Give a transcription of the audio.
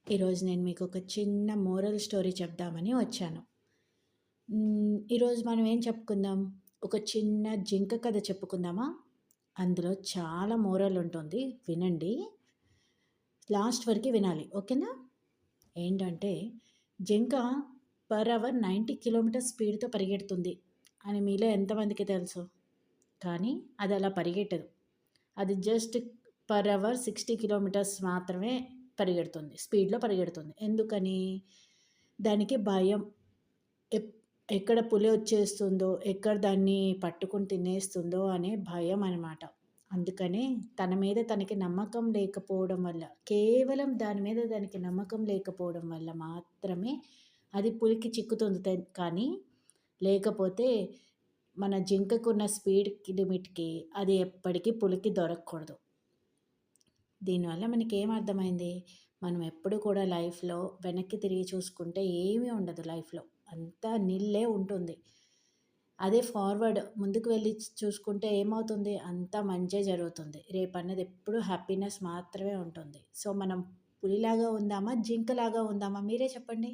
ఈరోజు నేను మీకు ఒక చిన్న మోరల్ స్టోరీ చెప్దామని వచ్చాను. ఈరోజు మనం ఏం చెప్పుకుందాం? ఒక చిన్న జింక కథ చెప్పుకుందామా? అందులో చాలా మోరల్ ఉంటుంది. వినండి. లాస్ట్ వరకి వినాలి. ఓకేనా? ఏంటంటే జింక పర్ అవర్ 90 కిలోమీటర్స్ స్పీడ్‌తో పరిగెడుతుంది అని మీలో ఎంతమందికి తెలుసు? కానీ అది అలా పరిగెట్టదు. అది జస్ట్ పర్ అవర్ 60 కిలోమీటర్స్ మాత్రమే పరిగెడుతుంది. స్పీడ్‌లో పరిగెడుతుంది. ఎందుకని? దానికి భయం. ఎప్ ఎక్కడ పులి వచ్చేస్తుందో, ఎక్కడ దాన్ని పట్టుకొని తినేస్తుందో అనే భయం అనమాట. అందుకనే తన మీద తనకి నమ్మకం లేకపోవడం వల్ల, కేవలం దాని మీద దానికి నమ్మకం లేకపోవడం వల్ల మాత్రమే అది పులికి చిక్కుతుంది. కానీ లేకపోతే మన జింకకున్న స్పీడ్ లిమిట్‌కి అది ఎప్పటికీ పులికి దొరకకూడదు. దీనివల్ల మనకేం అర్థమైంది? మనం ఎప్పుడు కూడా లైఫ్‌లో వెనక్కి తిరిగి చూసుకుంటే ఏమీ ఉండదు లైఫ్‌లో. అంతా నిల్లే ఉంటుంది. అదే ఫార్వర్డ్ ముందుకు వెళ్ళి చూసుకుంటే ఏమవుతుంది? అంతా మంచే జరుగుతుంది. రేపన్నది ఎప్పుడు హ్యాపీనెస్ మాత్రమే ఉంటుంది. సో, మనం పులిలాగా ఉందామా? జింకలాగా ఉందామా? మీరే చెప్పండి.